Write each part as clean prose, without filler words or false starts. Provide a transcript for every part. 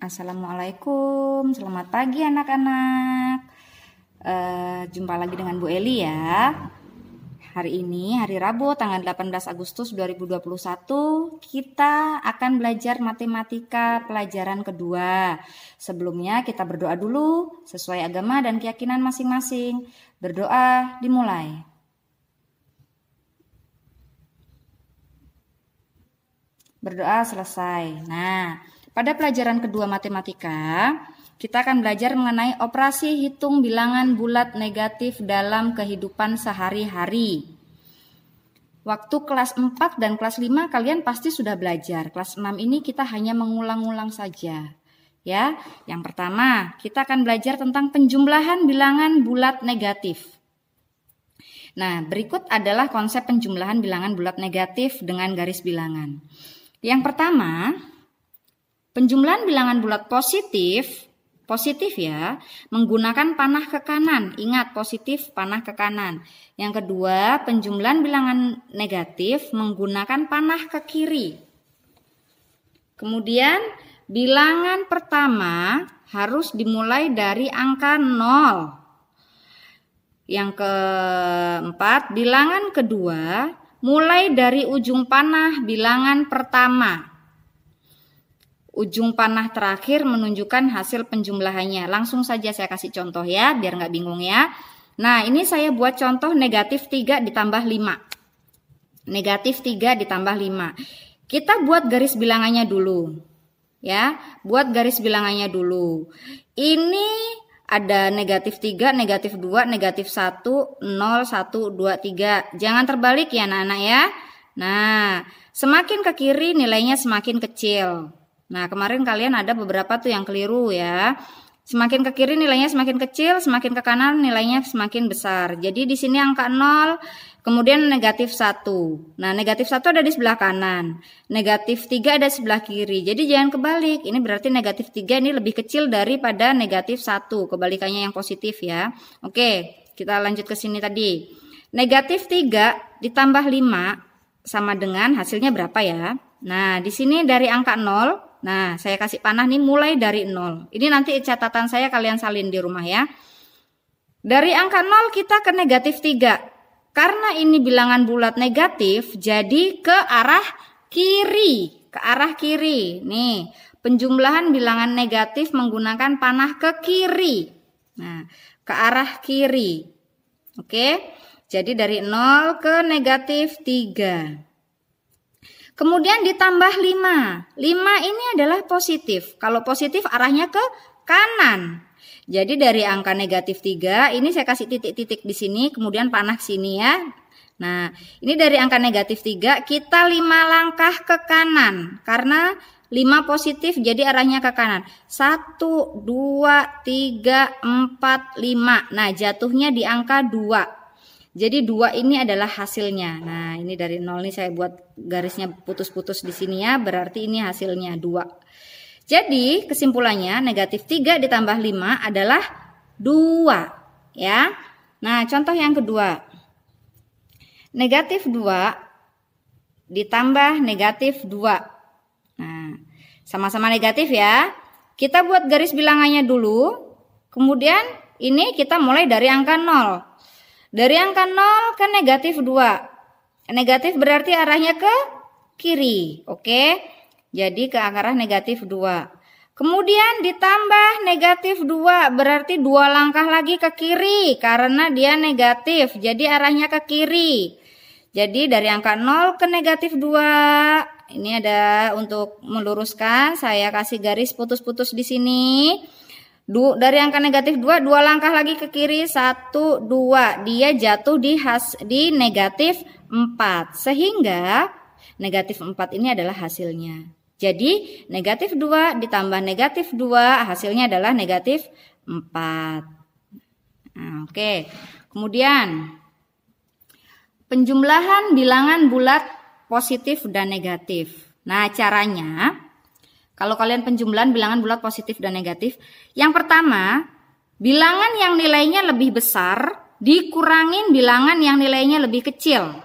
Assalamualaikum, selamat pagi anak-anak. Jumpa lagi dengan Bu Eli ya. Hari ini hari Rabu tanggal 18 Agustus 2021 kita akan belajar matematika pelajaran kedua. Sebelumnya kita berdoa dulu sesuai agama dan keyakinan masing-masing. Berdoa dimulai. Berdoa selesai. Nah, pada pelajaran kedua matematika, kita akan belajar mengenai operasi hitung bilangan bulat negatif dalam kehidupan sehari-hari. Waktu kelas 4 dan kelas 5 kalian pasti sudah belajar. Kelas 6 ini kita hanya mengulang-ulang saja. Ya, yang pertama, kita akan belajar tentang penjumlahan bilangan bulat negatif. Nah, berikut adalah konsep penjumlahan bilangan bulat negatif dengan garis bilangan. Yang pertama, penjumlahan bilangan bulat positif ya, menggunakan panah ke kanan. Ingat, positif panah ke kanan. Yang kedua, penjumlahan bilangan negatif menggunakan panah ke kiri. Kemudian, bilangan pertama harus dimulai dari angka 0. Yang keempat, bilangan kedua mulai dari ujung panah bilangan pertama. Ujung panah terakhir menunjukkan hasil penjumlahannya. Langsung saja saya kasih contoh ya, biar nggak bingung ya. Nah, ini saya buat contoh negatif 3 ditambah 5. Negatif 3 ditambah 5. Kita buat garis bilangannya dulu. Ya, buat garis bilangannya dulu. Ini ada negatif 3, negatif 2, negatif 1, 0, 1, 2, 3. Jangan terbalik ya anak-anak ya. Nah, semakin ke kiri nilainya semakin kecil. Nah, kemarin kalian ada beberapa tuh yang keliru ya. Semakin ke kiri nilainya semakin kecil, semakin ke kanan nilainya semakin besar. Jadi di sini angka 0, kemudian negatif 1. Nah, negatif 1 ada di sebelah kanan. Negatif 3 ada di sebelah kiri. Jadi jangan kebalik. Ini berarti negatif 3 ini lebih kecil daripada negatif 1. Kebalikannya yang positif ya. Oke, kita lanjut ke sini tadi. Negatif 3 ditambah 5 sama dengan hasilnya berapa ya? Nah, di sini dari angka 0. Nah, saya kasih panah nih mulai dari 0. Ini nanti catatan saya kalian salin di rumah ya. Dari angka 0 kita ke negatif 3. Karena ini bilangan bulat negatif, jadi ke arah kiri. Ke arah kiri. Nih, penjumlahan bilangan negatif menggunakan panah ke kiri. Nah, ke arah kiri. Oke, jadi dari 0 ke negatif 3. Kemudian ditambah 5. 5 ini adalah positif. Kalau positif arahnya ke kanan. Jadi dari angka negatif 3, ini saya kasih titik-titik di sini, kemudian panah sini ya. Nah, ini dari angka negatif 3, kita 5 langkah ke kanan. Karena 5 positif, jadi arahnya ke kanan. 1, 2, 3, 4, 5. Nah, jatuhnya di angka 2. Jadi 2 ini adalah hasilnya. Nah, ini dari 0 nih saya buat garisnya putus-putus di sini ya. Berarti ini hasilnya 2. Jadi kesimpulannya negatif 3 ditambah 5 adalah 2. Ya. Nah, contoh yang kedua. Negatif 2 ditambah negatif 2. Nah, sama-sama negatif ya. Kita buat garis bilangannya dulu. Kemudian ini kita mulai dari angka 0. Dari angka 0 ke negatif 2. Negatif berarti arahnya ke kiri. Oke. Jadi ke arah negatif 2. Kemudian ditambah negatif 2. Berarti 2 langkah lagi ke kiri. Karena dia negatif. Jadi arahnya ke kiri. Jadi dari angka 0 ke negatif 2. Ini ada untuk meluruskan. Saya kasih garis putus-putus di sini. Dari angka negatif 2, 2 langkah lagi ke kiri, 1, 2. Dia jatuh di negatif 4. Sehingga negatif 4 ini adalah hasilnya. Jadi negatif 2 ditambah negatif 2, hasilnya adalah negatif 4. Nah, oke. Kemudian penjumlahan bilangan bulat positif dan negatif. Nah, caranya kalau kalian penjumlahan bilangan bulat positif dan negatif, yang pertama, bilangan yang nilainya lebih besar dikurangin bilangan yang nilainya lebih kecil.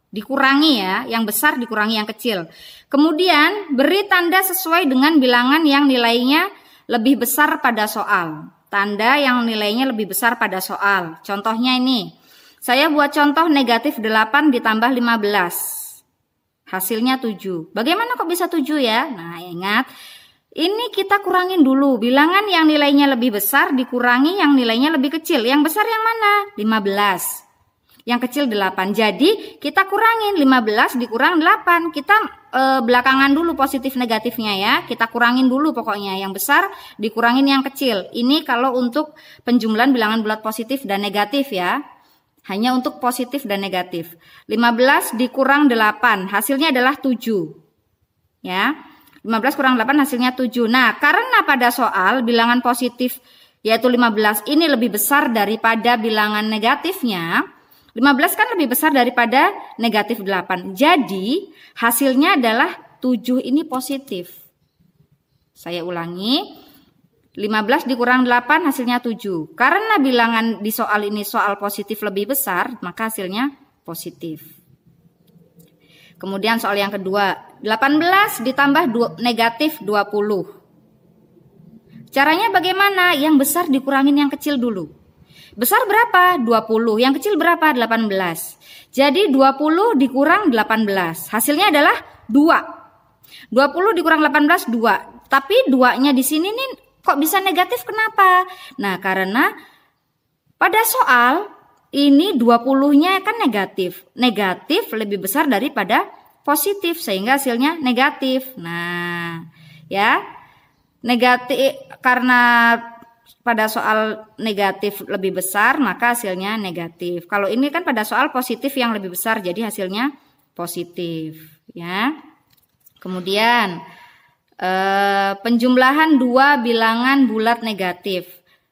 Dikurangi ya, yang besar dikurangi yang kecil. Kemudian beri tanda sesuai dengan bilangan yang nilainya lebih besar pada soal. Tanda yang nilainya lebih besar pada soal. Contohnya ini. Saya buat contoh negatif 8 ditambah 15. Hasilnya 7. Bagaimana kok bisa 7 ya? Nah, ingat. Ini kita kurangin dulu. Bilangan yang nilainya lebih besar dikurangi yang nilainya lebih kecil. Yang besar yang mana? 15. Yang kecil 8. Jadi kita kurangin 15 dikurang 8. Kita belakangan dulu positif negatifnya ya. Kita kurangin dulu pokoknya. Yang besar dikurangin yang kecil. Ini kalau untuk penjumlahan bilangan bulat positif dan negatif ya. Hanya untuk positif dan negatif. 15 dikurang 8. Hasilnya adalah 7. Ya. 15 kurang 8 hasilnya 7. Nah, karena pada soal bilangan positif yaitu 15 ini lebih besar daripada bilangan negatifnya. 15 kan lebih besar daripada negatif 8. Jadi hasilnya adalah 7 ini positif. Saya ulangi. 15 dikurang 8 hasilnya 7. Karena bilangan di soal ini soal positif lebih besar, maka hasilnya positif. Kemudian soal yang kedua. 18 ditambah negatif 20. Caranya bagaimana? Yang besar dikurangin yang kecil dulu. Besar berapa? 20. Yang kecil berapa? 18. Jadi 20 dikurang 18. Hasilnya adalah 2. 20 dikurang 18, 2. Tapi 2-nya di sini nih kok bisa negatif? Kenapa? Nah, karena pada soal ini 20-nya kan negatif. Negatif lebih besar daripada positif sehingga hasilnya negatif. Nah, ya. Negatif karena pada soal negatif lebih besar maka hasilnya negatif. Kalau ini kan pada soal positif yang lebih besar jadi hasilnya positif, ya. Kemudian penjumlahan dua bilangan bulat negatif.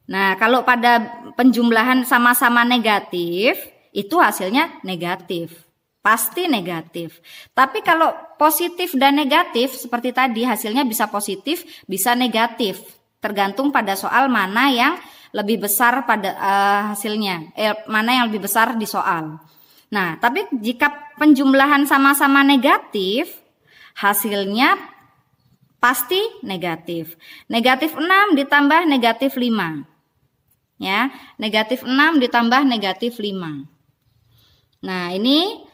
Nah, kalau pada penjumlahan sama-sama negatif itu hasilnya negatif. Pasti negatif. Tapi kalau positif dan negatif seperti tadi hasilnya bisa positif, bisa negatif. Tergantung pada soal mana yang lebih besar pada hasilnya. Mana yang lebih besar di soal. Nah, tapi jika penjumlahan sama-sama negatif, hasilnya pasti negatif. Negatif 6 ditambah negatif 5. Ya, negatif 6 ditambah negatif 5. Nah, ini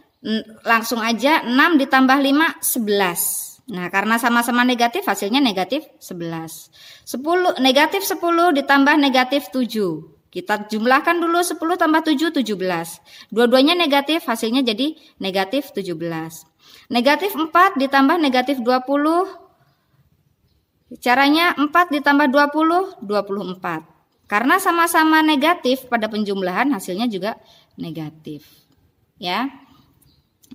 langsung aja 6 ditambah 5, 11. Nah, karena sama-sama negatif hasilnya negatif 11. 10, negatif 10 ditambah negatif 7. Kita jumlahkan dulu 10 tambah 7, 17. Dua-duanya negatif, hasilnya jadi negatif 17. Negatif 4 ditambah negatif 20. Caranya 4 ditambah 20, 24. Karena sama-sama negatif pada penjumlahan hasilnya juga negatif. Ya.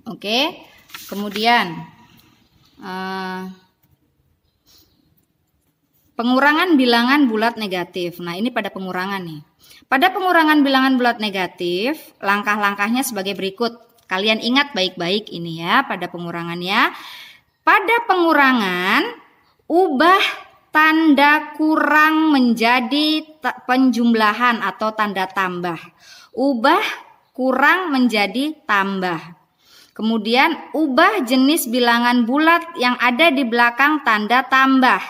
Oke, kemudian pengurangan bilangan bulat negatif. Nah, ini pada pengurangan nih. Pada pengurangan bilangan bulat negatif, langkah-langkahnya sebagai berikut. Kalian ingat baik-baik ini ya pada pengurangannya. Pada pengurangan, ubah tanda kurang menjadi penjumlahan atau tanda tambah. Ubah kurang menjadi tambah. Kemudian ubah jenis bilangan bulat yang ada di belakang tanda tambah.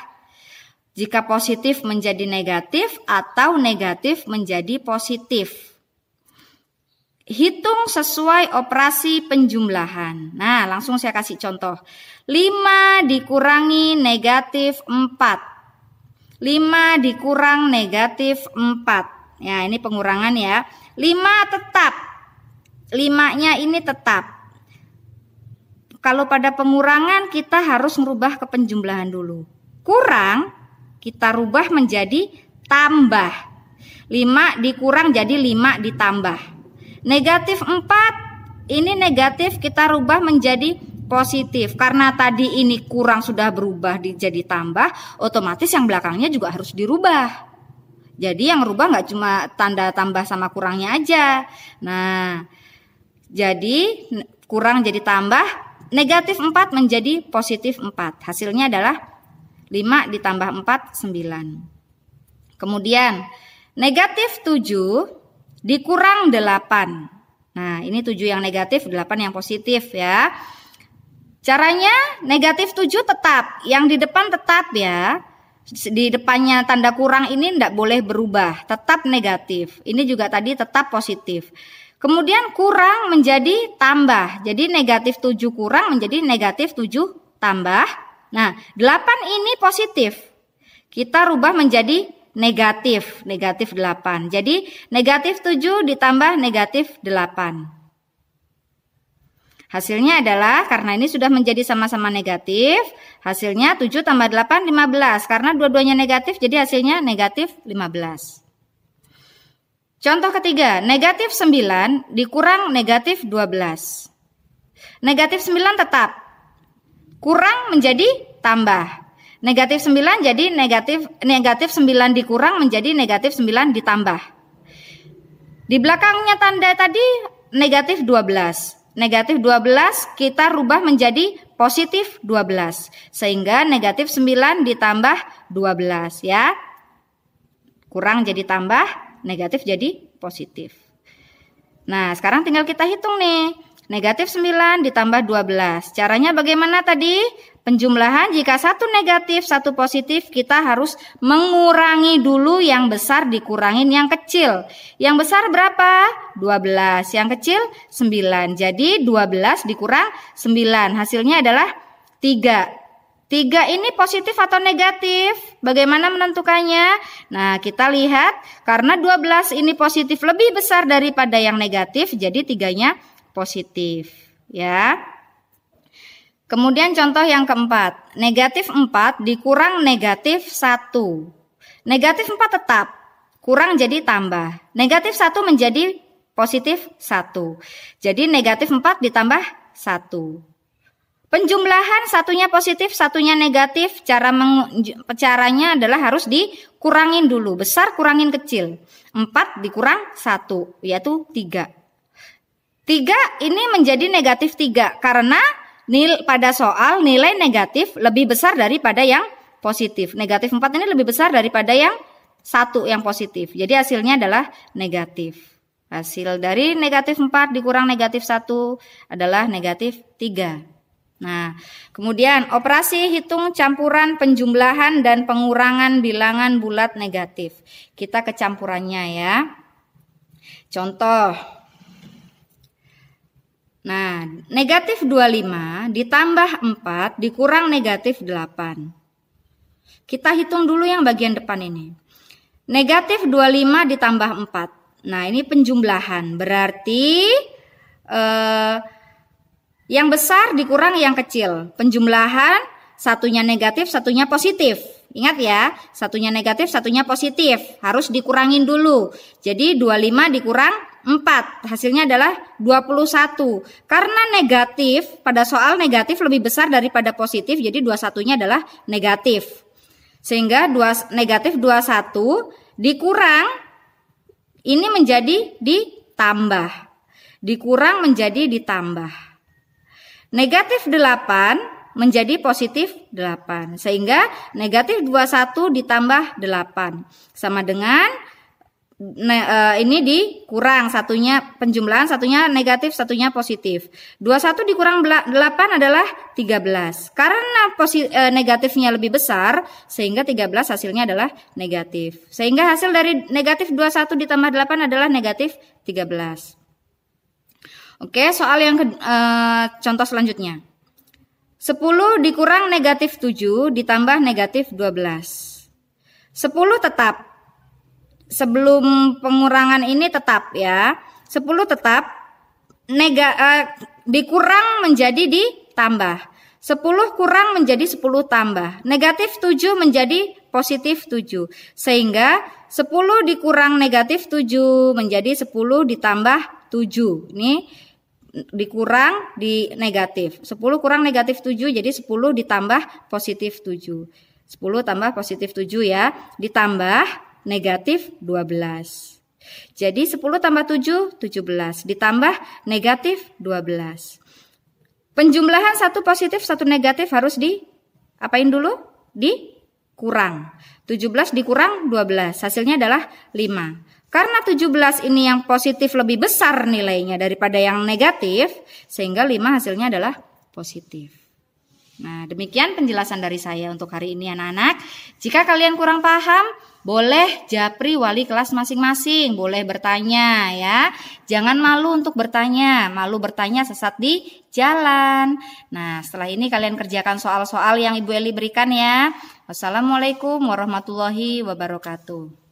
Jika positif menjadi negatif atau negatif menjadi positif. Hitung sesuai operasi penjumlahan. Nah, langsung saya kasih contoh. 5 dikurangi negatif 4. 5 dikurang negatif 4. Ya, ini pengurangan ya. 5 tetap. 5-nya ini tetap. Kalau pada pengurangan kita harus merubah ke penjumlahan dulu. Kurang kita rubah menjadi tambah. 5 dikurang jadi 5 ditambah. Negatif 4 ini negatif kita rubah menjadi positif. Karena tadi ini kurang sudah berubah jadi tambah, otomatis yang belakangnya juga harus dirubah. Jadi yang rubah nggak cuma tanda tambah sama kurangnya aja. Nah, jadi kurang jadi tambah, negatif 4 menjadi positif 4. Hasilnya adalah 5 ditambah 4, 9. Kemudian negatif 7 dikurang 8. Nah, ini 7 yang negatif, 8 yang positif ya. Caranya negatif 7 tetap, yang di depan tetap ya. Di depannya tanda kurang ini tidak boleh berubah, tetap negatif. Ini juga tadi tetap positif. Kemudian kurang menjadi tambah. Jadi negatif 7 kurang menjadi negatif 7 tambah. Nah, 8 ini positif. Kita rubah menjadi negatif 8. Jadi negatif 7 ditambah negatif 8. Hasilnya adalah, karena ini sudah menjadi sama-sama negatif, hasilnya 7 tambah 8, 15. Karena dua-duanya negatif, jadi hasilnya negatif 15. Contoh ketiga, negatif 9 dikurang negatif 12. Negatif 9 tetap, kurang menjadi tambah. Negatif 9 jadi negatif 9 dikurang menjadi negatif 9 ditambah. Di belakangnya tanda tadi negatif 12. Negatif 12 kita rubah menjadi positif 12. Sehingga negatif 9 ditambah 12 ya. Kurang jadi tambah, negatif jadi positif. Nah, sekarang tinggal kita hitung nih. Negatif 9 ditambah 12. Caranya bagaimana tadi? Penjumlahan jika satu negatif, satu positif, kita harus mengurangi dulu yang besar dikurangin yang kecil. Yang besar berapa? 12. Yang kecil 9. Jadi 12 dikurang 9. Hasilnya adalah 3. 3 ini positif atau negatif? Bagaimana menentukannya? Nah, kita lihat karena 12 ini positif lebih besar daripada yang negatif, jadi 3-nya positif, ya. Kemudian contoh yang keempat, negatif 4 dikurang negatif 1. Negatif 4 tetap, kurang jadi tambah. Negatif 1 menjadi positif 1. Jadi negatif 4 ditambah 1. Penjumlahan satunya positif, satunya negatif. Caranya adalah harus dikurangin dulu. Besar kurangin kecil. 4 dikurang 1, yaitu 3. 3 ini menjadi negatif 3 karena pada soal nilai negatif lebih besar daripada yang positif. Negatif 4 ini lebih besar daripada yang 1 yang positif. Jadi hasilnya adalah negatif. Hasil dari negatif 4 dikurang negatif 1 adalah negatif 3. Nah, kemudian operasi hitung campuran penjumlahan dan pengurangan bilangan bulat negatif. Kita ke campurannya ya. Contoh. Nah, negatif 25 ditambah 4 dikurang negatif 8. Kita hitung dulu yang bagian depan ini. Negatif 25 ditambah 4. Nah, ini penjumlahan. Berarti yang besar dikurang yang kecil. Penjumlahan satunya negatif, satunya positif. Ingat ya, satunya negatif, satunya positif. Harus dikurangin dulu. Jadi 25 dikurang 4. Hasilnya adalah 21. Karena negatif, pada soal negatif lebih besar daripada positif, jadi 21-nya adalah negatif. Sehingga negatif 21 dikurang, ini menjadi ditambah. Dikurang menjadi ditambah. Negatif 8 menjadi positif 8. Sehingga negatif 21 ditambah 8. Sama dengan ini dikurang, satunya penjumlahan, satunya negatif, satunya positif. 21 dikurang 8 adalah 13. Karena negatifnya lebih besar, sehingga 13 hasilnya adalah negatif. Sehingga hasil dari negatif 21 ditambah 8 adalah negatif 13. Oke, soal yang contoh selanjutnya. 10 dikurang negatif 7 ditambah negatif 12. 10 tetap. Sebelum pengurangan ini tetap ya. 10 tetap. Dikurang menjadi ditambah. 10 kurang menjadi 10 tambah. Negatif 7 menjadi positif 7. Sehingga 10 dikurang negatif 7 menjadi 10 ditambah 7. Ini dikurang di negatif. 10 kurang negatif 7 jadi 10 ditambah positif 7. 10 tambah positif 7 ya. Ditambah negatif 12. Jadi 10 tambah 7, 17. Ditambah negatif 12. Penjumlahan satu positif, satu negatif harus diapain dulu? Dikurang. 17 dikurang 12. Hasilnya adalah 5. Karena 17 ini yang positif lebih besar nilainya daripada yang negatif, sehingga 5 hasilnya adalah positif. Nah, demikian penjelasan dari saya untuk hari ini anak-anak. Jika kalian kurang paham, boleh japri wali kelas masing-masing, boleh bertanya ya. Jangan malu untuk bertanya, malu bertanya sesat di jalan. Nah, setelah ini kalian kerjakan soal-soal yang Ibu Eli berikan ya. Wassalamualaikum warahmatullahi wabarakatuh.